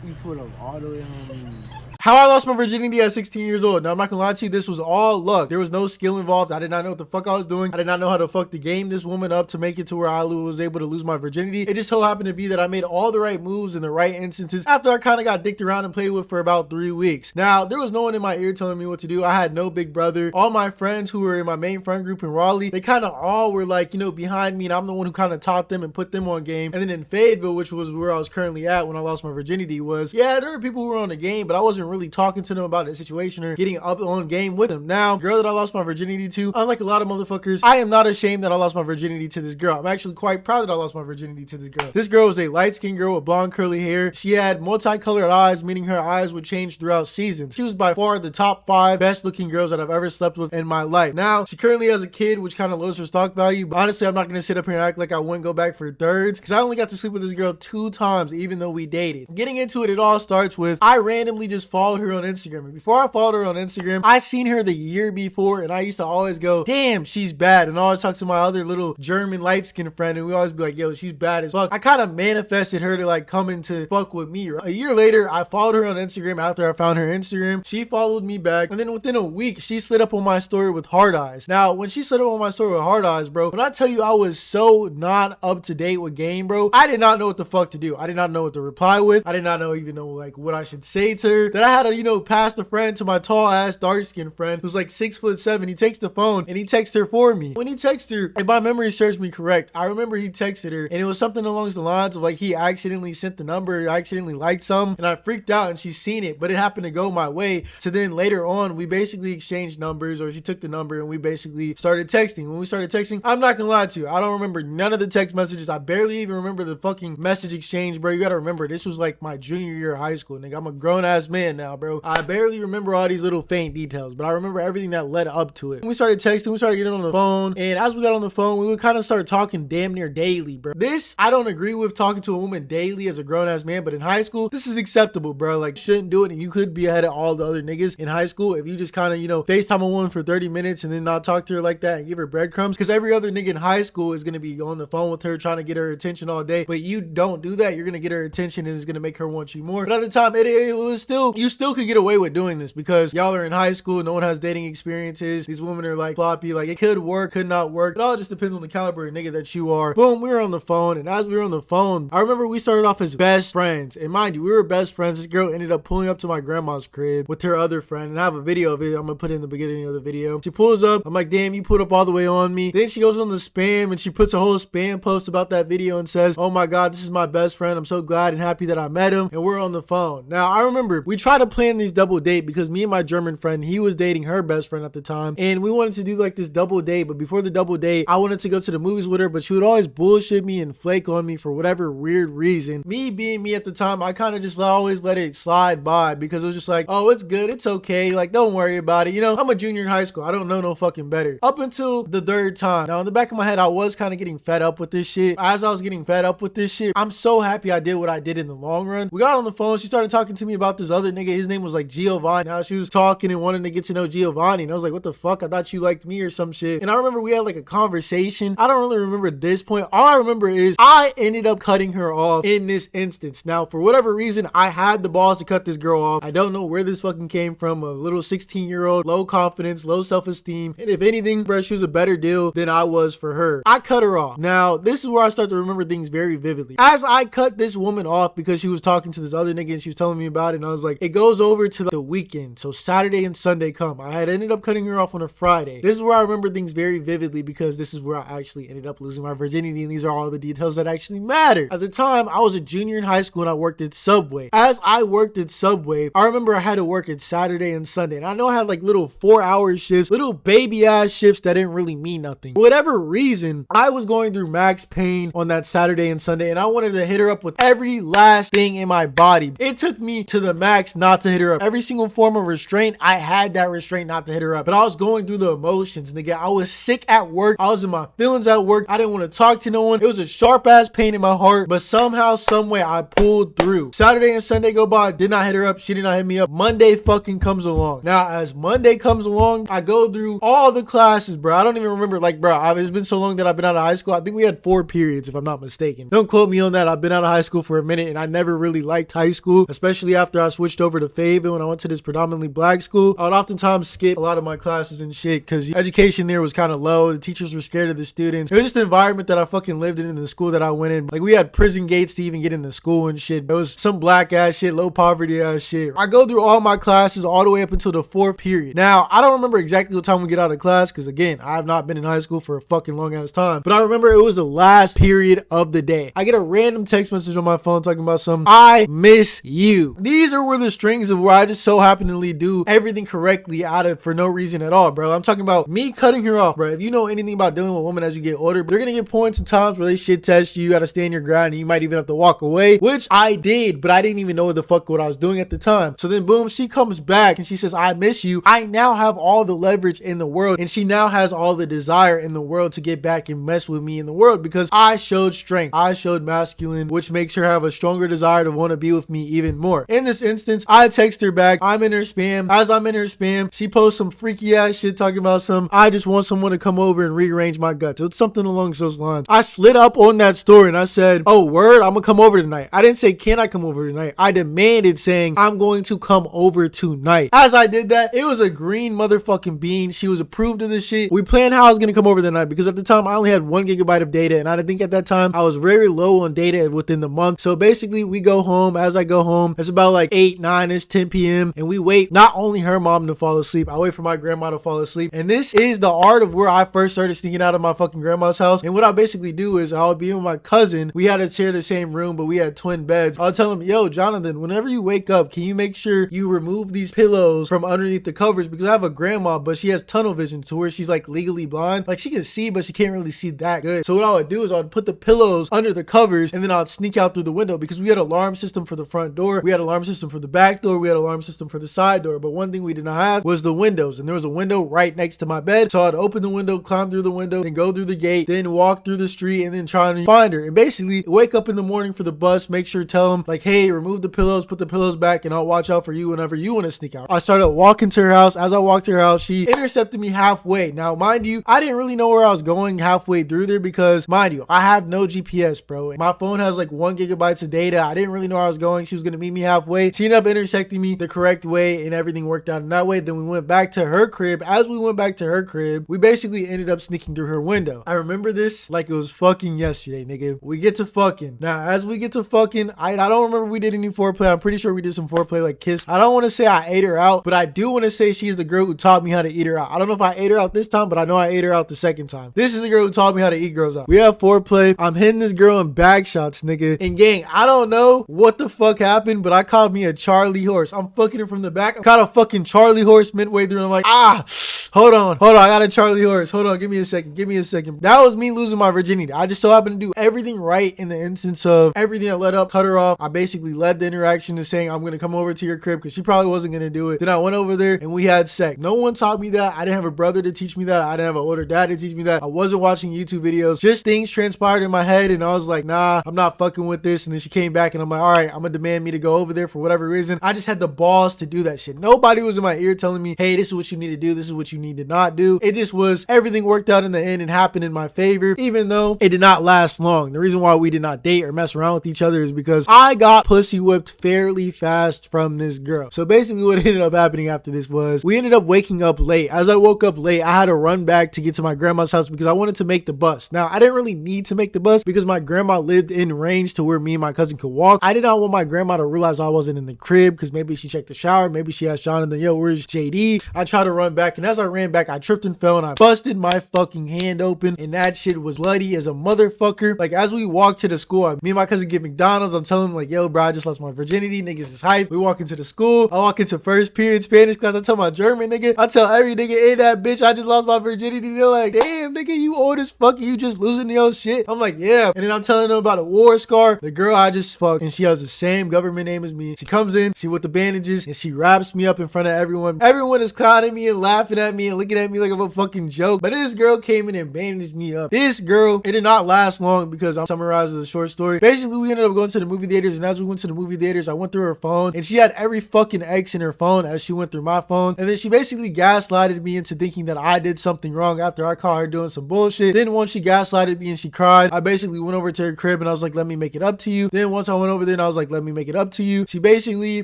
You pull up all the way home. How I lost my virginity at 16 years old. Now, I'm not gonna lie to you, this was all luck. There was no skill involved. I did not know what the fuck I was doing. I did not know how to fuck the game this woman up to make it to where I was able to lose my virginity. It just so happened to be that I made all the right moves in the right instances after I kind of got dicked around and played with for about 3 weeks. Now, there was no one in my ear telling me what to do. I had no big brother. All my friends who were in my main friend group in Raleigh, they kind of all were like, you know, behind me, and I'm the one who kind of taught them and put them on game. And then in Fayetteville, which was where I was currently at when I lost my virginity, was, yeah, there were people who were on the game, but I wasn't really talking to them about the situation or getting up on game with them. Now, girl that I lost my virginity to, unlike a lot of motherfuckers, I am not ashamed that I lost my virginity to this girl. I'm actually quite proud that I lost my virginity to this girl. This girl was a light-skinned girl with blonde curly hair. She had multicolored eyes, meaning her eyes would change throughout seasons. She was by far the top 5 best looking girls that I've ever slept with in my life. Now, she currently has a kid, which kind of lowers her stock value, but honestly, I'm not going to sit up here and act like I wouldn't go back for thirds, because I only got to sleep with this girl 2 times, even though we dated. Getting into it, it all starts with, I randomly just followed her on Instagram. And before I followed her on Instagram, I seen her the year before, and I used to always go, damn, she's bad, and I always talk to my other little German light-skinned friend, and we always be like, yo, she's bad as fuck. I kind of manifested her to like come into fuck with me. A year later, I followed her on Instagram after I found her Instagram. She followed me back, and then within a week, she slid up on my story with hard eyes. Now, when she slid up on my story with hard eyes, bro, when I tell you I was so not up to date with game, bro, I did not know what the fuck to do. I did not know what to reply with. I did not even know like what I should say to her. Then I had to, you know, pass the friend to my tall ass dark skinned friend who's like 6'7". He takes the phone and he texts her for me. When he texts her, if my memory serves me correct, I remember he texted her and it was something along the lines of like he accidentally sent the number, accidentally liked some, and I freaked out and she's seen it, but it happened to go my way. So then later on, we basically exchanged numbers, or she took the number and we basically started texting. When we started texting, I'm not gonna lie to you, I don't remember none of the text messages. I barely even remember the fucking message exchange, bro. You gotta remember, this was like my junior year of high school, nigga. I'm a grown ass man now, bro. I barely remember all these little faint details, but I remember everything that led up to it. We started texting, we started getting on the phone, and as we got on the phone, we would kind of start talking damn near daily, bro. This, I don't agree with talking to a woman daily as a grown-ass man, but in high school, this is acceptable, bro. Like, shouldn't do it, and you could be ahead of all the other niggas in high school if you just kind of, you know, FaceTime a woman for 30 minutes and then not talk to her like that and give her breadcrumbs, because every other nigga in high school is going to be on the phone with her trying to get her attention all day, but you don't do that. You're going to get her attention and it's going to make her want you more. But at the time, it was still, you still could get away with doing this because y'all are in high school, no one has dating experiences, these women are like floppy, like it could work, could not work. It all just depends on the caliber of nigga that you are. Boom, we were on the phone, and as we were on the phone, I remember we started off as best friends, and mind you, we were best friends. This girl ended up pulling up to my grandma's crib with her other friend, and I have a video of it. I'm gonna put it in the beginning of the video. She pulls up, I'm like, damn, you put up all the way on me. Then she goes on the spam and she puts a whole spam post about that video and says, oh my god, this is my best friend, I'm so glad and happy that I met him, and we're on the phone. Now I remember we tried to plan these double date because me and my German friend, he was dating her best friend at the time, and we wanted to do like this double date. But before the double date, I wanted to go to the movies with her, but she would always bullshit me and flake on me for whatever weird reason. Me being me at the time, I kind of just always let it slide by because it was just like, oh, it's good, it's okay, like don't worry about it, you know, I'm a junior in high school, I don't know no fucking better. Up until the 3rd time. Now in the back of my head, I was kind of getting fed up with this shit. As I was getting fed up with this shit, I'm so happy I did what I did in the long run. We got on the phone, she started talking to me about this other nigga, his name was like Giovanni. Now she was talking and wanting to get to know Giovanni, and I was like, what the fuck, I thought you liked me or some shit. And I remember we had like a conversation. I don't really remember this point. All I remember is I ended up cutting her off in this instance. Now for whatever reason, I had the balls to cut this girl off. I don't know where this fucking came from. A little 16-year-old, low confidence, low self-esteem, and if anything, bro, she was a better deal than I was for her. I cut her off. Now this is where I start to remember things very vividly. As I cut this woman off because she was talking to this other nigga and she was telling me about it, and I was like, it goes over to the weekend, so Saturday and Sunday come. I had ended up cutting her off on a Friday. This is where I remember things very vividly because this is where I actually ended up losing my virginity, and these are all the details that actually matter. At the time, I was a junior in high school and I worked at Subway. As I worked at Subway, I remember I had to work at Saturday and Sunday, and I know I had like little 4-hour shifts, little baby ass shifts that didn't really mean nothing. For whatever reason, I was going through max pain on that Saturday and Sunday, and I wanted to hit her up with every last thing in my body. It took me to the max not to hit her up. Every single form of restraint, I had that restraint not to hit her up. But I was going through the emotions, nigga. I was sick at work. I was in my feelings at work. I didn't want to talk to no one. It was a sharp ass pain in my heart, but somehow, some way, I pulled through. Saturday and Sunday go by. Did not hit her up. She did not hit me up. Monday fucking comes along. Now, as Monday comes along, I go through all the classes, bro. I don't even remember, like, bro, it's been so long that I've been out of high school. I think we had 4 periods, if I'm not mistaken. Don't quote me on that. I've been out of high school for a minute, and I never really liked high school, especially after I switched over to Fayetteville when I went to this predominantly black school. I would oftentimes skip a lot of my classes and shit because education there was kind of low. The teachers were scared of the students. It was just the environment that I fucking lived in the school that I went in. Like, we had prison gates to even get into school and shit. It was some black ass shit, low poverty ass shit. I go through all my classes all the way up until the 4th period. Now, I don't remember exactly what time we get out of class because, again, I have not been in high school for a fucking long ass time. But I remember it was the last period of the day. I get a random text message on my phone talking about I miss you. These were the strings of where I just so happenly do everything correctly for no reason at all, bro. I'm talking about me cutting her off, bro. If you know anything about dealing with women as you get older, they're gonna get points and times where they shit test you. You gotta stand your ground and you might even have to walk away, which I did, but I didn't even know what the fuck what I was doing at the time. So then boom, she comes back and she says, I miss you. I now have all the leverage in the world, and she now has all the desire in the world to get back and mess with me in the world because I showed strength. I showed masculine, which makes her have a stronger desire to want to be with me even more. In this instance, I text her back. I'm in her spam. As I'm in her spam, she posts some freaky ass shit talking about I just want someone to come over and rearrange my guts. It's something along those lines. I slid up on that story and I said, oh, word, I'm gonna come over tonight. I didn't say, can I come over tonight? I demanded, saying, I'm going to come over tonight. As I did that, it was a green motherfucking bean. She was approved of this shit. We planned how I was gonna come over the night because at the time I only had 1 gigabyte of data, and I think at that time I was very low on data within the month. So basically, we go home. As I go home, it's about like 8, 9-ish, 10 p.m. and we wait not only her mom to fall asleep, I wait for my grandma to fall asleep. And this is the art of where I first started sneaking out of my fucking grandma's house. And what I basically do is I would be with my cousin. We had to share the same room, but we had twin beds. I'll tell him, yo, Jonathan, whenever you wake up, can you make sure you remove these pillows from underneath the covers? Because I have a grandma, but she has tunnel vision to where she's like legally blind. Like, she can see, but she can't really see that good. So what I would do is I would put the pillows under the covers and then I'd sneak out through the window because we had an alarm system for the front door. We had an alarm system for the back door. We had an alarm system for the side door. But one thing we did not have was the windows. And there was a window right next to my bed. So I'd open the window, climb through the window, then go through the gate, then walk through the street and then try to find her. And basically wake up in the morning for the bus, make sure, tell them like, hey, remove the pillows, put the pillows back, and I'll watch out for you whenever you want to sneak out. I started walking to her house. As I walked to her house, she intercepted me halfway. Now, mind you, I didn't really know where I was going halfway through there because, mind you, I have no GPS, bro. My phone has like 1 gigabyte of data. I didn't really know where I was going. She was going to meet me halfway. She ended up intersecting me the correct way and everything worked out in that way. Then we went back to her crib. As we went back to her crib, we basically ended up sneaking through her window. I remember this like it was fucking yesterday, nigga. We get to fucking. Now, as we get to fucking, I don't remember if we did any foreplay. I'm pretty sure we did some foreplay, like kiss. I don't want to say I ate her out, but I do want to say she's the girl who taught me how to eat her out. I don't know if I ate her out this time, but I know I ate her out the second time. This is the girl who taught me how to eat girls out. We have foreplay. I'm hitting this girl in bag shots, nigga. And gang, I don't know what the fuck happened, but I caught me a Charlie horse. I'm fucking her from the back. I caught a fucking Charlie horse midway through, and I'm like, hold on, I got a Charlie horse. Hold on, give me a second. That was me losing my virginity. I just so happened to do everything right in the instance of everything that led up, cut her off. I basically led the interaction to saying, I'm gonna come over to your crib because she probably wasn't gonna do it. Then I went over there and we had sex. No one taught me that. I didn't have a brother to teach me that. I didn't have an older dad to teach me that. I wasn't watching YouTube videos. Just things transpired in my head and I was like, nah, I'm not fucking with this. And then she came back and I'm like, all right, I'm gonna demand me to go over there for whatever reason. I just had the balls to do that shit. Nobody was in my ear telling me, hey, this is what you need to do. This is what you need to not do. It just was, everything worked out in the end and happened in my favor, even though it did not last long. The reason why we did not date or mess around with each other is because I got pussy whipped fairly fast from this girl. So basically what ended up happening after this was we ended up waking up late. As I woke up late, I had to run back to get to my grandma's house because I wanted to make the bus. Now, I didn't really need to make the bus because my grandma lived in range to where me and my cousin could walk. I did not want my grandma to realize I wasn't in the crib because maybe she checked the shower. Maybe she asked Jonathan, yo, where's JD? I tried to run back, and as I ran back, I tripped and fell and I busted my fucking hand open, and that shit was bloody as a motherfucker. Like, as we walked to the school, me and my cousin get McDonald's. I'm telling him like, yo, bro, I just lost my virginity. Niggas is hype. We walk into the school. I walk into first period Spanish class. I tell my German nigga, I tell every nigga in that bitch, I just lost my virginity. They're like, damn, nigga, you old as fuck. You just losing your shit. I'm like, yeah. And then I'm telling them about a war scar. The girl I just fucked, and she has the same government name as me. She comes in. in, she with the bandages, and she wraps me up in front of everyone. Everyone is clowning me and laughing at me and looking at me like I'm a fucking joke. But this girl came in and bandaged me up. This girl, it did not last long because I'm summarizing the short story. Basically, we ended up going to the movie theaters, and as we went to the movie theaters, I went through her phone, and she had every fucking X in her phone as she went through my phone. And then she basically gaslighted me into thinking that I did something wrong after I caught her doing some bullshit. Then once she gaslighted me and she cried, I basically went over to her crib and I was like, let me make it up to you. Then once I went over there and I was like, let me make it up to you, she basically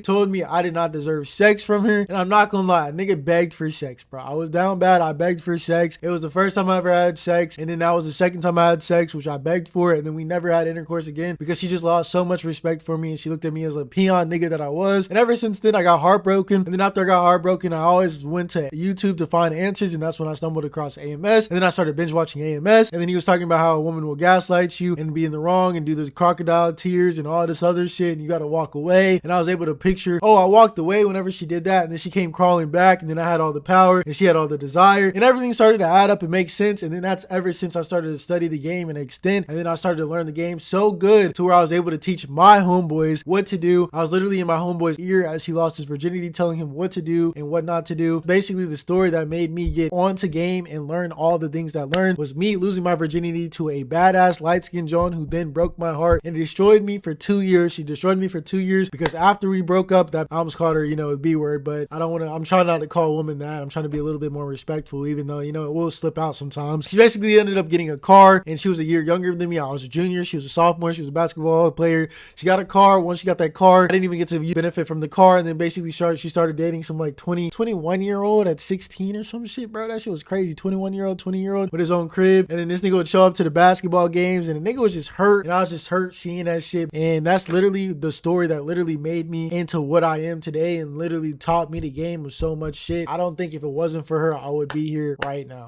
told me I did not deserve sex from her. And I'm not gonna lie, a nigga begged for sex, bro. I was down bad. I begged for sex. It was the first time I ever had sex, and then that was the second time I had sex, which I begged for, and then we never had intercourse again because she just lost so much respect for me, and she looked at me as a peon nigga that I was. And ever since then, I got heartbroken. And then after I got heartbroken, I always went to YouTube to find answers, and that's when I stumbled across AMS. And then I started binge watching AMS, and then he was talking about how a woman will gaslight you and be in the wrong and do the crocodile tears and all this other shit, and you gotta walk away. And I was able to picture, oh, I walked away whenever she did that, and then she came crawling back, and then I had all the power and she had all the desire, and everything started to add up and make sense. And then that's ever since I started to study the game and extend, and then I started to learn the game so good to where I was able to teach my homeboys what to do. I was literally in my homeboy's ear as he lost his virginity, telling him what to do and what not to do. Basically, the story that made me get onto game and learn all the things that I learned was me losing my virginity to a badass light-skinned John who then broke my heart and destroyed me for 2 years. She destroyed me for 2 years because after we broke up, that I almost called her, the B word, but I don't want to, I'm trying not to call a woman that. I'm trying to be a little bit more respectful, even though, it will slip out sometimes. She basically ended up getting a car, and she was a year younger than me. I was a junior. She was a sophomore. She was a basketball player. She got a car. Once she got that car, I didn't even get to benefit from the car. And then basically she started dating some like 21-year-old at 16 or some shit, bro. That shit was crazy. 21-year-old, 20-year-old with his own crib. And then this nigga would show up to the basketball games, and the nigga was just hurt. And I was just hurt seeing that shit. And that's literally the story that literally made me into what I am today and literally taught me the game of so much shit. I don't think if it wasn't for her, I would be here right now.